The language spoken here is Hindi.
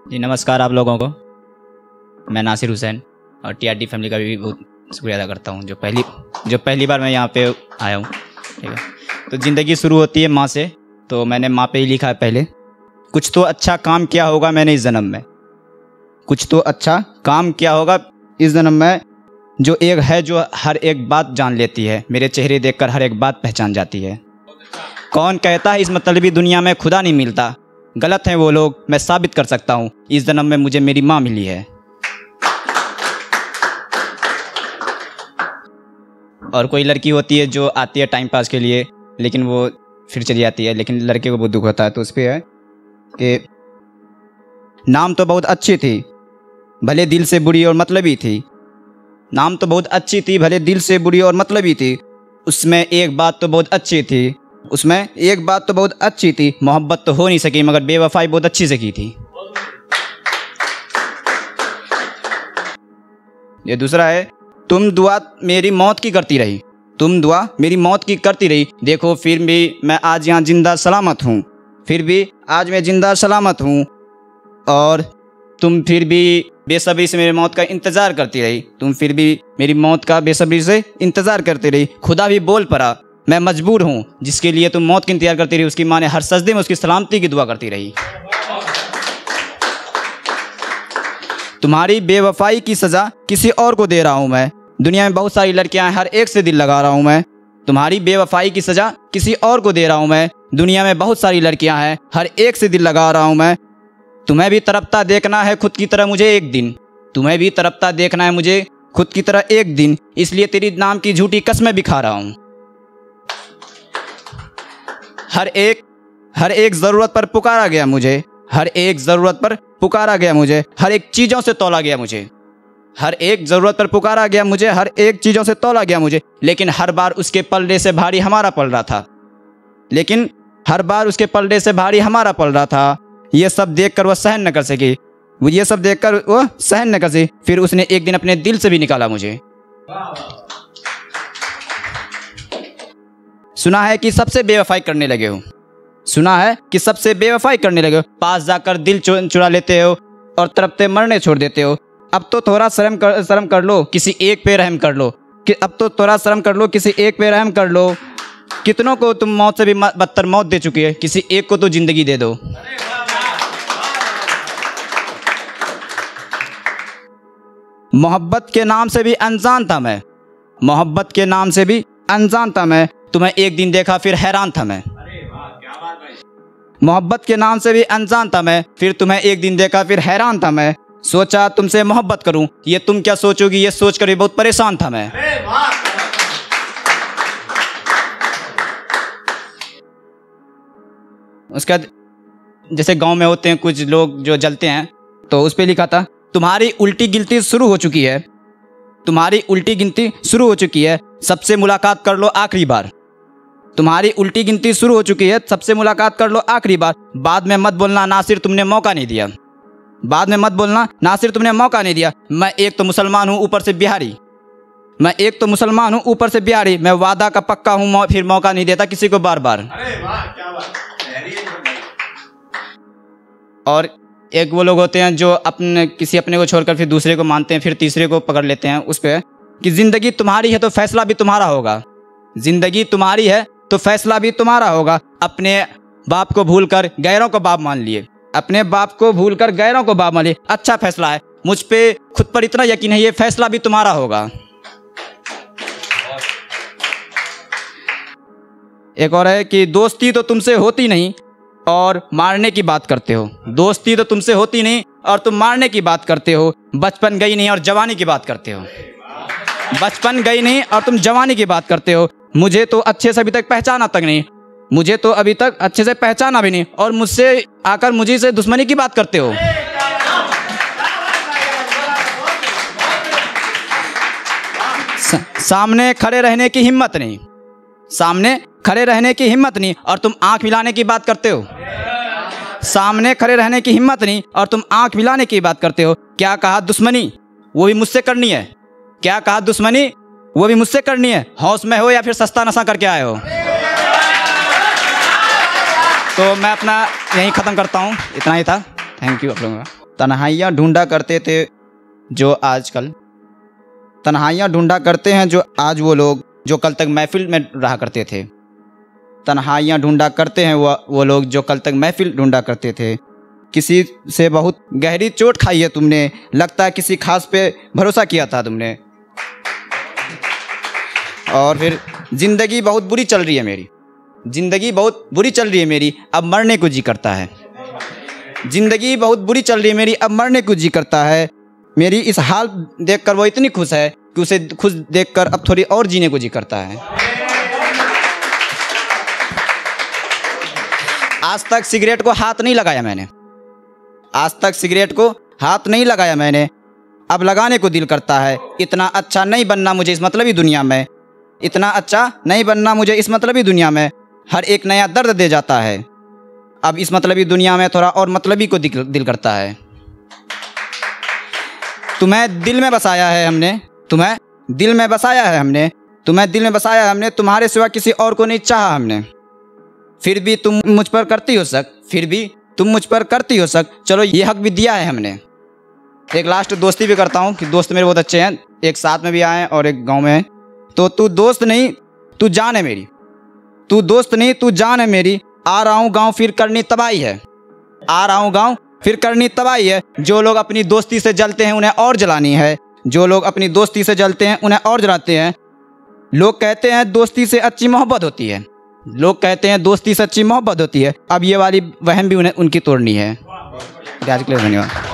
जी नमस्कार आप लोगों को। मैं नासिर हुसैन और टीआरडी फैमिली का भी बहुत शुक्रिया अदा करता हूँ जो पहली बार मैं यहाँ पे आया हूँ। ठीक है, तो ज़िंदगी शुरू होती है माँ से, तो मैंने माँ पे ही लिखा है पहले, कुछ तो अच्छा काम किया होगा मैंने इस जन्म में, कुछ तो अच्छा काम किया होगा इस जन्म में, जो एक है जो हर एक बात जान लेती है, मेरे चेहरे देखकर हर एक बात पहचान जाती है। कौन कहता है इस मतलबी दुनिया में खुदा नहीं मिलता, गलत हैं वो लोग, मैं साबित कर सकता हूँ, इस जन्म में मुझे मेरी माँ मिली है। और कोई लड़की होती है जो आती है टाइम पास के लिए, लेकिन वो फिर चली जाती है, लेकिन लड़के को बहुत दुख होता है। तो उस पर है कि नाम तो बहुत अच्छी थी भले दिल से बुरी और मतलबी थी, नाम तो बहुत अच्छी थी भले दिल से बुरी और मतलबी थी, उसमें एक बात तो बहुत अच्छी थी, उसमें एक बात तो बहुत अच्छी थी, मोहब्बत तो हो नहीं सकी मगर बेवफाई बहुत अच्छी से की थी। ये दूसरा है, तुम दुआ मेरी मौत की करती रही, तुम दुआ मेरी मौत की करती रही, देखो फिर भी मैं आज यहाँ जिंदा सलामत हूँ, फिर भी आज मैं जिंदा सलामत हूँ, और तुम फिर भी बेसब्री से मेरी मौत का इंतज़ार करती रही, तुम फिर भी मेरी मौत का बेसब्री से इंतज़ार करती रही, खुदा भी बोल पड़ा मैं मजबूर हूँ, जिसके लिए तुम मौत का इंतजार करती रही, उसकी माँ ने हर सजदे में उसकी सलामती की दुआ करती रही। तुम्हारी बेवफाई की सज़ा किसी और को दे रहा हूँ मैं, दुनिया में बहुत सारी लड़कियां हैं हर एक से दिल लगा रहा हूँ मैं, तुम्हारी बेवफाई की सज़ा किसी और को दे रहा हूँ मैं, दुनिया में बहुत सारी लड़कियां हैं हर एक से दिल लगा रहा हूँ मैं, तुम्हें भी तड़पता देखना है खुद की तरह मुझे एक दिन, तुम्हें भी तड़पता देखना है मुझे खुद की तरह एक दिन, इसलिए तेरी नाम की झूठी कसमें भी खा रहा हूँ। हर एक ज़रूरत पर पुकारा गया मुझे, हर एक ज़रूरत पर पुकारा गया मुझे, हर एक चीज़ों से तौला गया मुझे, हर एक ज़रूरत पर पुकारा गया मुझे, हर एक चीज़ों से तौला गया मुझे, लेकिन हर बार उसके पलड़े से भारी हमारा पल रहा था, लेकिन हर बार उसके पलड़े से भारी हमारा पल रहा था, ये सब देखकर वह सहन न कर सकी, ये सब देखकर वह सहन न कर सकी, फिर उसने एक दिन अपने दिल से भी निकाला मुझे। सुना है कि सबसे बेवफाई करने लगे हो, सुना है कि सबसे बेवफाई करने लगे हो, पास जाकर दिल चुरा लेते हो और तड़पते मरने छोड़ देते हो, अब तो थोड़ा शर्म कर लो, किसी एक पे रहम कर लो, कि अब तो थोड़ा शर्म कर लो, किसी एक पे रहम कर लो, कितनों को तुम मौत से भी बदतर मौत दे चुकी है, किसी एक को तो जिंदगी दे दो। मोहब्बत के नाम से भी अनजान था मैं, मोहब्बत के नाम से भी अनजान था मैं, तुम्हें एक दिन देखा फिर हैरान था मैं, मोहब्बत के नाम से भी अनजान था मैं, फिर तुम्हें एक दिन देखा फिर हैरान था मैं, सोचा तुमसे मोहब्बत करूं, ये तुम क्या सोचोगी ये सोचकर भी बहुत परेशान था मैं। उसके बाद जैसे गांव में होते हैं कुछ लोग जो जलते हैं, तो उस पे लिखा था, तुम्हारी उल्टी गिनती शुरू हो चुकी है, तुम्हारी उल्टी गिनती शुरू हो चुकी है, सबसे मुलाकात कर लो आखिरी बार, तुम्हारी उल्टी गिनती शुरू हो चुकी है, सबसे मुलाकात कर लो आखिरी बार, बाद में मत बोलना नासिर तुमने मौका नहीं दिया, बाद में मत बोलना नासिर तुमने मौका नहीं दिया, मैं एक तो मुसलमान हूँ ऊपर से बिहारी, मैं एक तो मुसलमान हूँ ऊपर से बिहारी, मैं वादा का पक्का हूँ फिर मौका नहीं देता किसी को बार बार। और एक वो लोग होते हैं जो अपने को छोड़कर फिर दूसरे को मानते हैं, फिर तीसरे को पकड़ लेते हैं, उस पर कि ज़िंदगी तुम्हारी है तो फैसला भी तुम्हारा होगा, ज़िंदगी तुम्हारी है तो फैसला भी तुम्हारा होगा, अपने बाप को भूलकर गैरों को बाप मान लिए, अपने बाप को भूलकर गैरों को बाप मान लिए, अच्छा फैसला है, मुझ पे खुद पर इतना यकीन है ये फैसला भी तुम्हारा होगा। एक और है कि दोस्ती तो तुमसे होती नहीं और मारने की बात करते हो, दोस्ती तो तुमसे होती नहीं और तुम मारने की बात करते हो, बचपन गई नहीं और जवानी की बात करते हो, बचपन गई नहीं और तुम जवानी की बात करते हो, मुझे तो अच्छे से अभी तक पहचाना तक नहीं, मुझे तो अभी तक अच्छे से पहचाना भी नहीं और मुझसे आकर मुझे से दुश्मनी की बात करते हो। सामने खड़े रहने की हिम्मत नहीं, सामने खड़े रहने की हिम्मत नहीं और तुम आंख मिलाने की बात करते हो, सामने खड़े रहने की हिम्मत नहीं और तुम आंख मिलाने की बात करते हो, क्या कहा दुश्मनी वो भी मुझसे करनी है, क्या कहा दुश्मनी वो भी मुझसे करनी है, हौस में हो या फिर सस्ता नशा करके आए हो। तो मैं अपना यहीं ख़त्म करता हूँ, इतना ही था, थैंक यू आप लोगों का। तन्हाइयाँ ढूंढा करते थे जो आजकल, तन्हाइयाँ ढूंढा करते हैं जो आज वो लोग जो कल तक महफिल में रहा करते थे। तन्हाइयाँ ढूंढा करते हैं वो लोग जो कल तक महफिल ढूंढा करते थे। किसी से बहुत गहरी चोट खाई है तुमने, लगता है किसी खास पे भरोसा किया था तुमने। और फिर ज़िंदगी बहुत बुरी चल रही है मेरी, ज़िंदगी बहुत बुरी चल रही है मेरी, अब मरने को जी करता है। ज़िंदगी बहुत बुरी चल रही है मेरी, अब मरने को जी करता है। मेरी इस हाल देखकर वो इतनी खुश है कि उसे खुश देखकर अब थोड़ी और जीने को जी करता है। आज तक सिगरेट को हाथ नहीं लगाया मैंने, आज तक सिगरेट को हाथ नहीं लगाया मैंने, अब लगाने को दिल करता है। इतना अच्छा नहीं बनना मुझे इस मतलबी दुनिया में, इतना अच्छा नहीं बनना मुझे इस मतलबी दुनिया में। हर एक नया दर्द दे जाता है, अब इस मतलबी दुनिया में थोड़ा और मतलबी को दिल करता है। तुम्हें दिल में बसाया है हमने, तुम्हें दिल में बसाया है हमने, तुम्हें दिल में बसाया है हमने, तुम्हारे सिवा किसी और को नहीं चाहा हमने। फिर भी तुम मुझ पर करती हो शक, फिर भी तुम मुझ पर करती हो शक, चलो ये हक भी दिया है हमने। एक लास्ट दोस्ती भी करता हूँ कि दोस्त मेरे बहुत अच्छे हैं, एक साथ में भी आए हैं और एक गांव में है। तो तू दोस्त नहीं तू जान है मेरी, तू दोस्त नहीं तू जान है मेरी, आ रहा हूँ गाँव फिर करनी तबाही है, आ रहा हूँ गाँव फिर करनी तबाही है। जो लोग अपनी दोस्ती से जलते हैं उन्हें और जलानी है, जो लोग अपनी दोस्ती से जलते हैं उन्हें और जलाते हैं। लोग कहते हैं दोस्ती से अच्छी मोहब्बत होती है, लोग कहते हैं दोस्ती से अच्छी मोहब्बत होती है। अब ये वाली वहम भी उन्हें उनकी तोड़नी है। आज के लिए धन्यवाद।